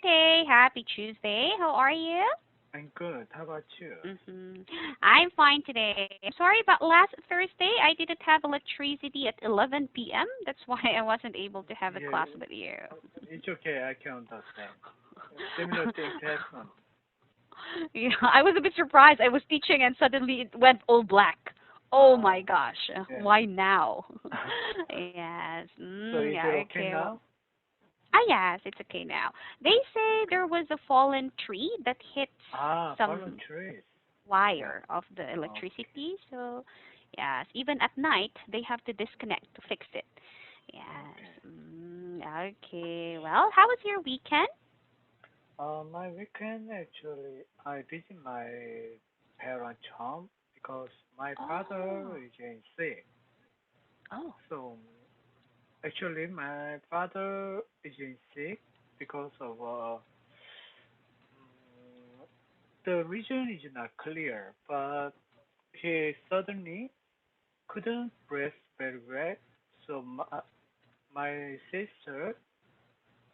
your day. Happy Tuesday. How are you? I'm good. How about you? I'm fine today. I'm sorry about last Thursday. I didn't have electricity at 11 p.m. That's why I wasn't able to have a Yeah, class with you. it's okay. I can understand. Similar things happen. Yeah, I was a bit surprised. I was teaching and suddenly it went all black. Oh Uh, my gosh. yeah. Why now? Yes. So is it Yeah, okay okay. now? Ah, yes, it's okay now. They say Okay. there was a fallen tree that hit Fallen some trees. Yeah. wire of the Okay. electricity. So, yes, even at night they have to disconnect to fix it. Yes. Okay. Okay. Well, how was your weekend? My weekend actually, I visit my parents' home because my father Oh. is in sick. Oh. So actually, my father is in sick because of the reason is not clear, but he suddenly couldn't breathe very well. So my sister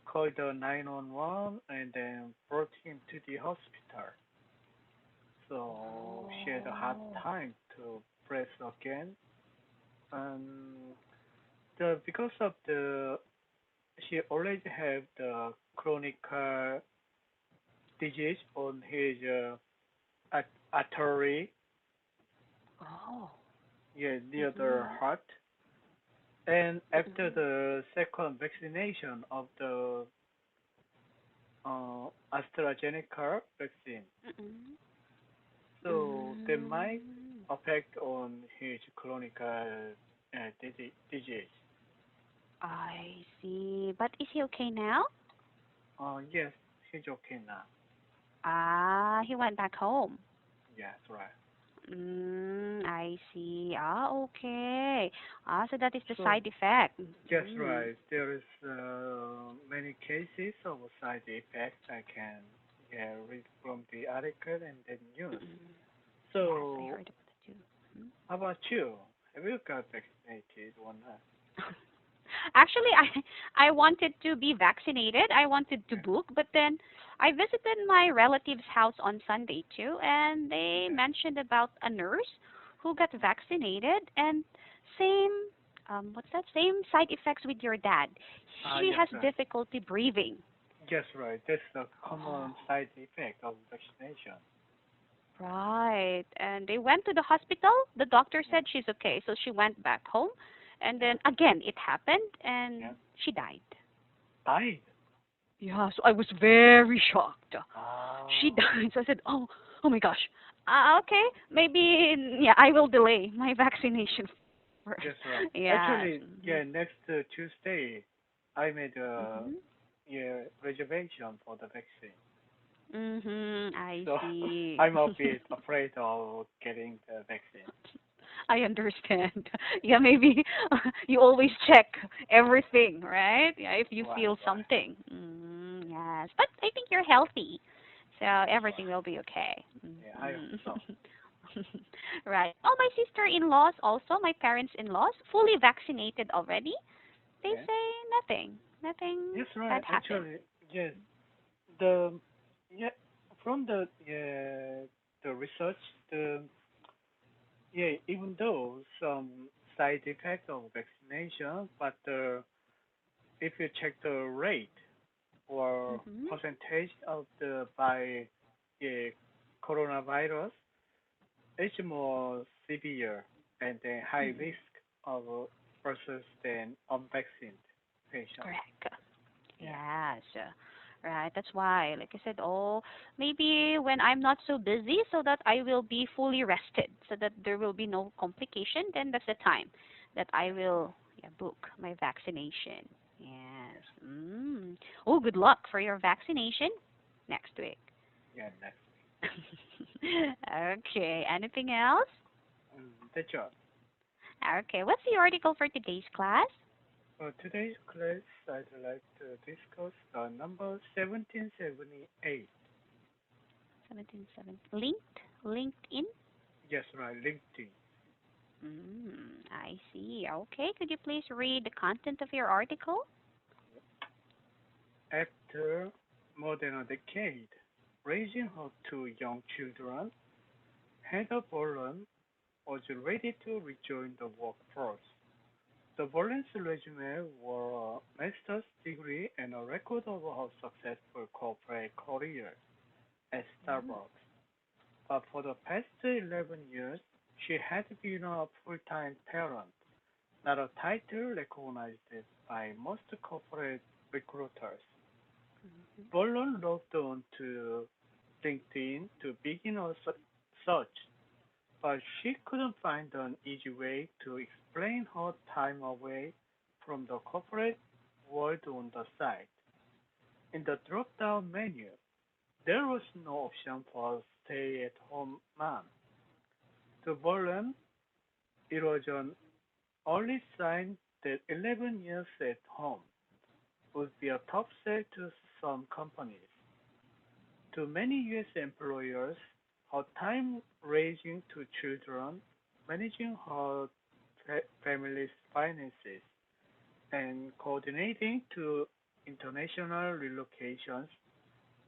called the 911 and then brought him to the hospital. So she had a hard Oh. time to breathe again. And because of the she already had the chronic disease on his artery, Oh. yeah, near the Mhm. heart. And after Mhm. the second vaccination of the AstraZeneca vaccine, Mhm. so that might Mm. affect on his chronic disease. I see. But is he okay now? Yes, he's okay now. Ah, he went back home. Yes, right. I see. Ah, okay. Ah, so that is the So side effect. yes, right. There is many cases of side effects I can read from the article and the news. Mm. Yes, I So heard about it too. Mhm. how about you? Have you got vaccinated or not? Actually, I wanted to be vaccinated. I wanted to Yeah. book, but then I visited my relative's house on Sunday too, and they Yeah. mentioned about a nurse who got vaccinated and same what's that? Same side effects with your dad. She Yes, has right. difficulty breathing. Yes, right. That's the Oh, common side effect of vaccination. right. And they went to the hospital. The doctor Yeah. said she's okay, so she went back home. And Yeah. then again it happened and Yeah. she died. Died. Yeah, so I was very shocked. She Ah. died. So I said, oh my gosh. Okay, maybe yeah, I will delay my vaccination first. Yes, right. Yes. Actually, yeah, next Tuesday, I made a Mhm. reservation for the vaccine. Mhm. I So see. I'm a bit afraid of getting the vaccine. I understand. Yeah, maybe you always check everything, right? Yeah, if you Right, feel right. something. Yes, but I think you're healthy, so everything Right. will be okay. Yeah, I hope so. Right. Oh, my sister-in-laws also, my parents-in-laws, fully vaccinated already. They Yeah. say nothing, nothing Yes, right. bad happened. Actually, yes. The yeah from the research, the yeah, even though some side effects of vaccination, but if you check the rate or Mhm. percentage of the by yeah, coronavirus, it's more severe and then high Mm, risk of versus than unvaccinated patient. correct. Yeah. Yes. Right. That's why, like I said, oh, maybe when I'm not so busy, so that I will be fully rested, so that there will be no complication. Then that's the time that I Yes. will yeah, book my vaccination. Yes. Oh, good luck for your vaccination next week. Yeah. Next week. Okay. Anything else? That's all. Okay. What's the article for today's class? For today's class, I'd like to discuss the number 1778. 1770. LinkedIn? Yes, right, LinkedIn. I see. Okay. Could you please read the content of your article? After more than a decade, raising her two young children, Heather Boland was ready to rejoin the workforce. The Boland's resume were a master's degree and a record of her successful corporate career at Mm-hmm. Starbucks. But for the past 11 years, she had been a full-time parent, not a title recognized by most corporate recruiters. Bolon logged on to LinkedIn to begin a search, but she couldn't find an easy way to explain her time away from the corporate world on the site. In the drop-down menu, there was no option for stay-at-home mom. To Bolon, it was an early sign that 11 years at home would be a tough sell to some companies. To many U.S. employers, her time raising two children, managing her family's finances, and coordinating two international relocations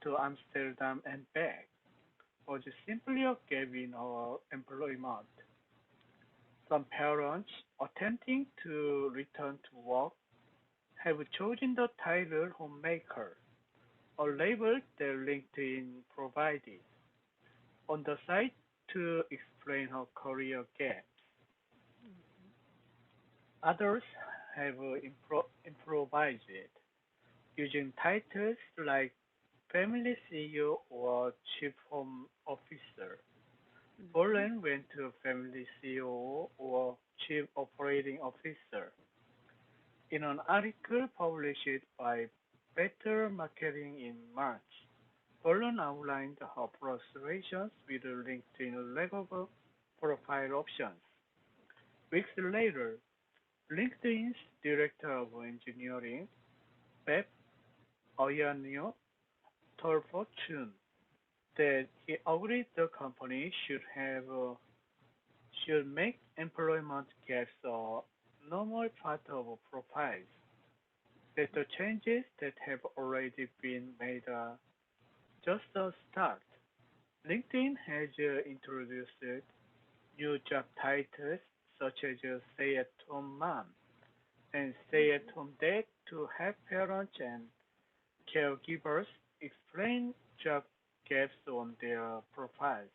to Amsterdam and back was simply a gap in her employment. Some parents attempting to return to work have chosen the title homemaker, a label that LinkedIn provided on the site to explain her career gaps. Others have improvised it, using titles like Family CEO or Chief Home Officer. Mm-hmm. Boland went to Family CEO or Chief Operating Officer. In an article published by Better Marketing in March, Boland outlined her frustrations with LinkedIn lack of profile options. Weeks later, LinkedIn's Director of Engineering, Pep Oyanio, told Fortune that he agreed the company should make employment gaps a normal part of profiles, that the changes that have already been made are just a start. LinkedIn has introduced new job titles such as stay-at-home mom and stay-at-home dad to help parents and caregivers explain job gaps on their profiles.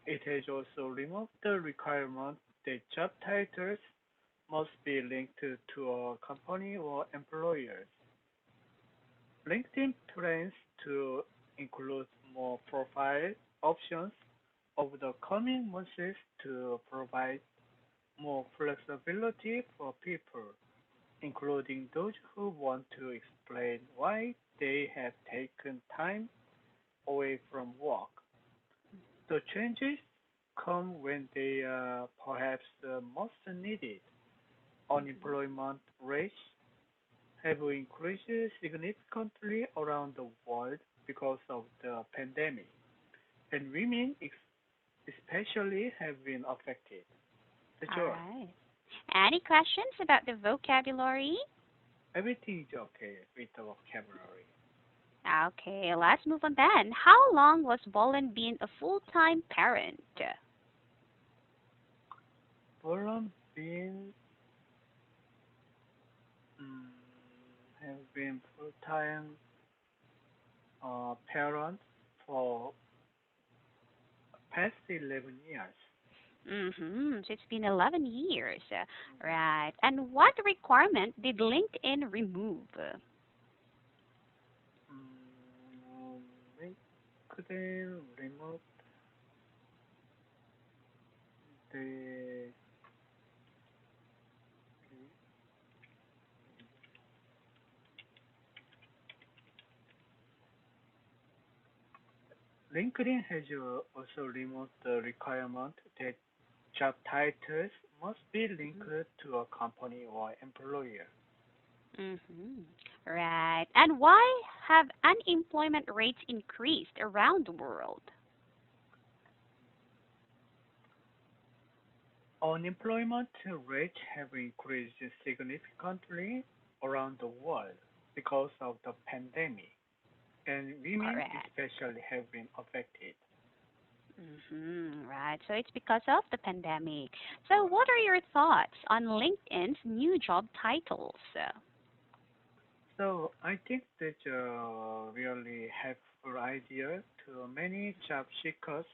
It has also removed the requirement that job titles must be linked to a company or employers. LinkedIn plans to include more profile options over the coming months to provide more flexibility for people, including those who want to explain why they have taken time away from work. The changes come when they are perhaps the most needed. Mm-hmm. Unemployment rates have increased significantly around the world because of the pandemic, and women especially have been affected. That's All all. right. Any questions about the vocabulary? Everything is okay with the vocabulary. Okay, let's move on then. How long was Bolin being a full-time parent? Poland been mm, have been full-time parent for past 11 years. Mm-hmm. So it's been 11 years. Right. And what requirement did LinkedIn remove? Mm, we couldn't remove the LinkedIn has also removed the requirement that job titles must be linked Mm-hmm. to a company or employer. Mm-hmm. Right. And why have unemployment rates increased around the world? Unemployment rates have increased significantly around the world because of the pandemic. and women Correct. especially have been affected. Right. So it's because of the pandemic. So Right. what are your thoughts on LinkedIn's new job titles? So I think that's a really helpful idea to many job seekers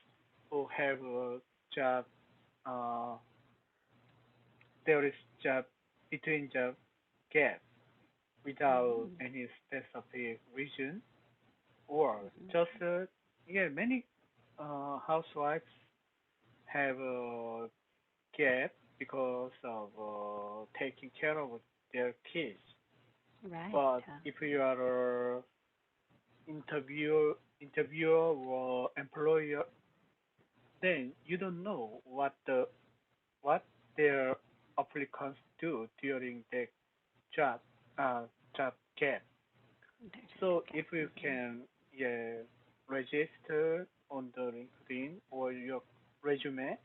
who have a job. Uh, there is job between job gap without Mm-hmm. any specific reason, or just Mm-hmm. yeah, many housewives have a gap because of taking care of their kids. Right. But if you are a interviewer or employer, then you don't know what their applicants do during the job uh, job gap. There's a So gap. if you can yeah, register on the LinkedIn or your resume,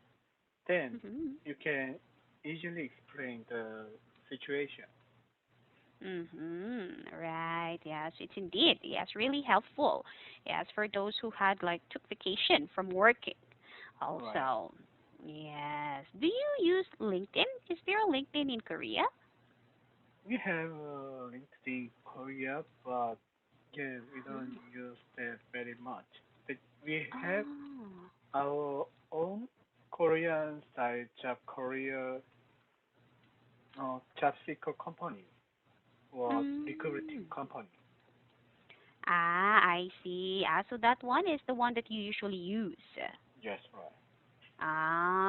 then Mm-hmm. you can easily explain the situation. Right. Yes, it's indeed. Yes, really helpful. Yes, for those who had like took vacation from working. Right. Also, yes. Do you use LinkedIn? Is there a LinkedIn in Korea? We have LinkedIn Korea, but yeah, we don't Mm. use that very much. But we have Oh. our own Korean side job Korea job seeker company or recruiting Mm. company. I see. So that one is the one that you usually use. Yes, right.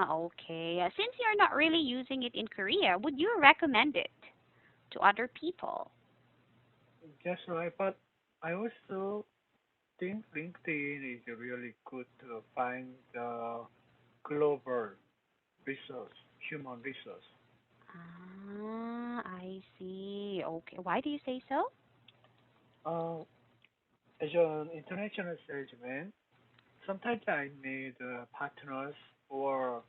Okay. Since you're not really using it in Korea, would you recommend it to other people? Yes, right. But I also think LinkedIn is really good to find the global resource, human resource. I see. Okay. Why do you say so? Uh, as an international salesman, sometimes I need partners or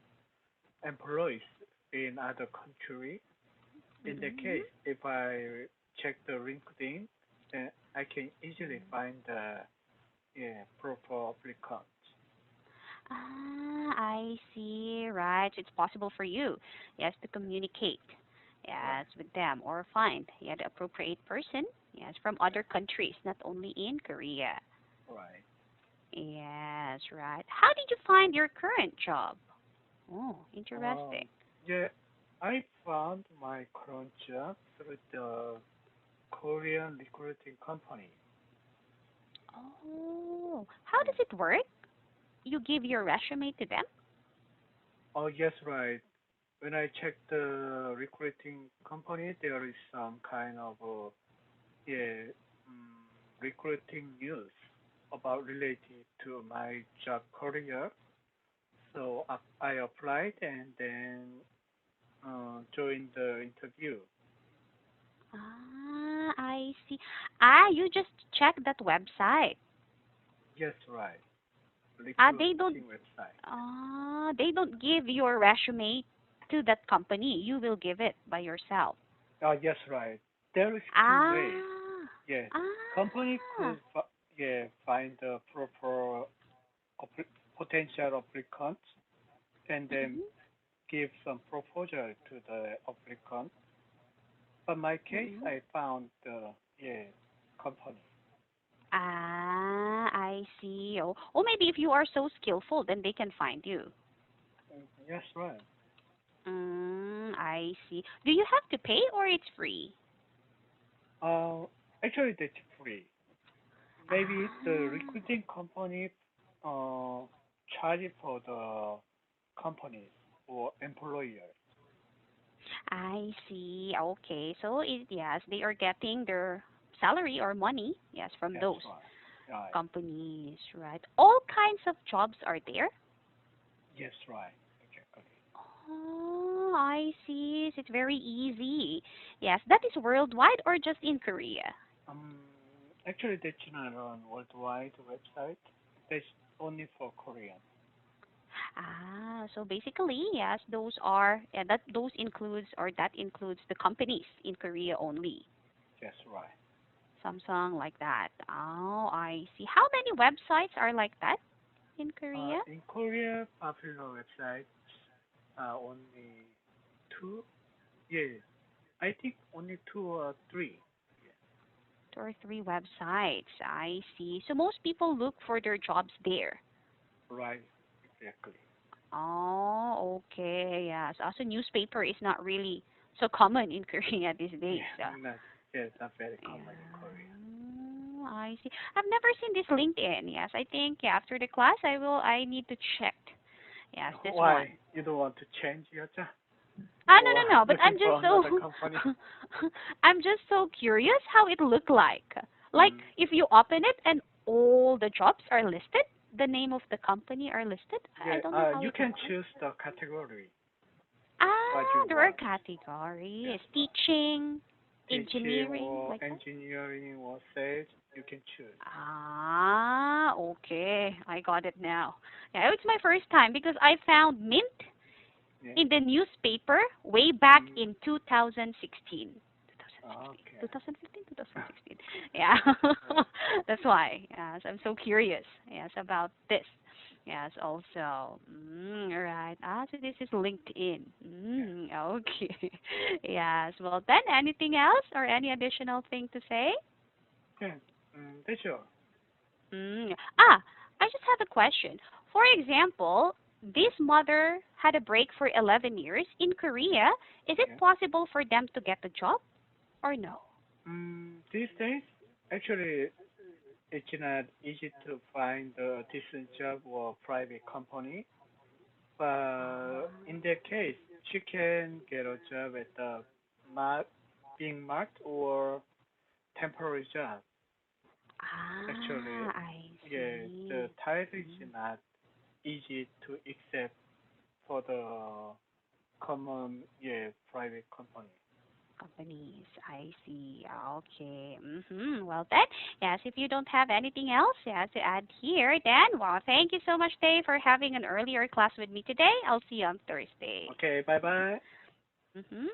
employees in other country. In the Mm-hmm. case, if I check the LinkedIn, then I can easily find the yeah, proper applicants. I see. Right. So it's possible for you, yes, to communicate, yes, Right, with them or find, yeah, the appropriate person, yes, from other countries, not only in Korea. right. Yes, right. How did you find your current job? Oh, interesting. Yeah, I found my current job through the Korean recruiting company. Oh, how Yeah. does it work? You give your resume to them? Oh, yes, right. When I check the recruiting company, there is some kind of yeah, recruiting news about related to my job career. So I applied and then joined the interview. I see. You just check that website. Yes, right. They don't Recruiting website. they don't give your resume to that company. You will give it by yourself. Yes, right. There is two ways. Ah, Yeah, company ah. could yeah find the proper appli- potential applicants and then Mhm, give some proposal to the applicant. But my case, mhm. I found the yeah company. I see. Oh, maybe if you are so skillful, then they can find you. Yes, right. I see. Do you have to pay or it's free? Uh, actually, that's free. Maybe the Ah, recruiting company uh charge for the companies or employers. I see. Okay. So yes, they are getting their salary or money, yes, from Yes, those right. Right. companies, right? All kinds of jobs are there. Yes, right. Exactly. Oh, I see. So it's very easy. Yes, that is worldwide or just in Korea? Um, actually, that's not on worldwide website. That's only for Korean. So basically, yes, those are that those includes or that includes the companies in Korea only. Yes, right. Samsung like that. Oh, I I see. How many websites are like that in Korea? In Korea, popular websites are only two. Yeah, I think only two or three. Two or three websites. I see. So most people look for their jobs there. Right, exactly. Oh, okay. Yes. Also, newspaper is not really so common in Korea these days. Yeah, not, yeah, not very common in Korea. Yeah, I see. I've never seen this LinkedIn. Yes, I think yeah, after the class I will. I need to check. Yes, this one. Why? You don't want to change your job Ah, no, or no, no. But looking for another company? I'm just so curious how it looked like. Like Mm. if you open it and all the jobs are listed, the name of the company are listed. I Yeah, don't know how you it can looks like. choose the category what Ah, you there are want. categories: Yes, teaching, teaching engineering, or like that. engineering or sales, you can choose. Ah, okay. I got it now. Yeah, it's my first time because I found Mint Yeah. in the newspaper way back Mm. in 2016. 2016, Okay. 2015, 2016. Yeah, Right. that's why. Yes, I'm so curious. Yes, about this. Yes, also. All right. Ah, so this is LinkedIn. Yeah. Okay. Yes. Well, then, anything else or any additional thing to say? Yeah. That's all. Ah, I just have a question. For example, this mother had a break for 11 years in Korea. Is it Yeah. possible for them to get a job or no? These days, actually, it's not easy to find a decent job or private company. But in that case, she can get a job at the mark, being marked or temporary job. Actually, I yeah, the see. title is Mm, not easy to accept for the common, yeah, private company. companies. I see. Okay. Well then, yes, if you don't have anything else yes, to add here, then, well, thank you so much, Dave, for having an earlier class with me today. I'll see you on Thursday. Okay, bye bye. Mm-hmm.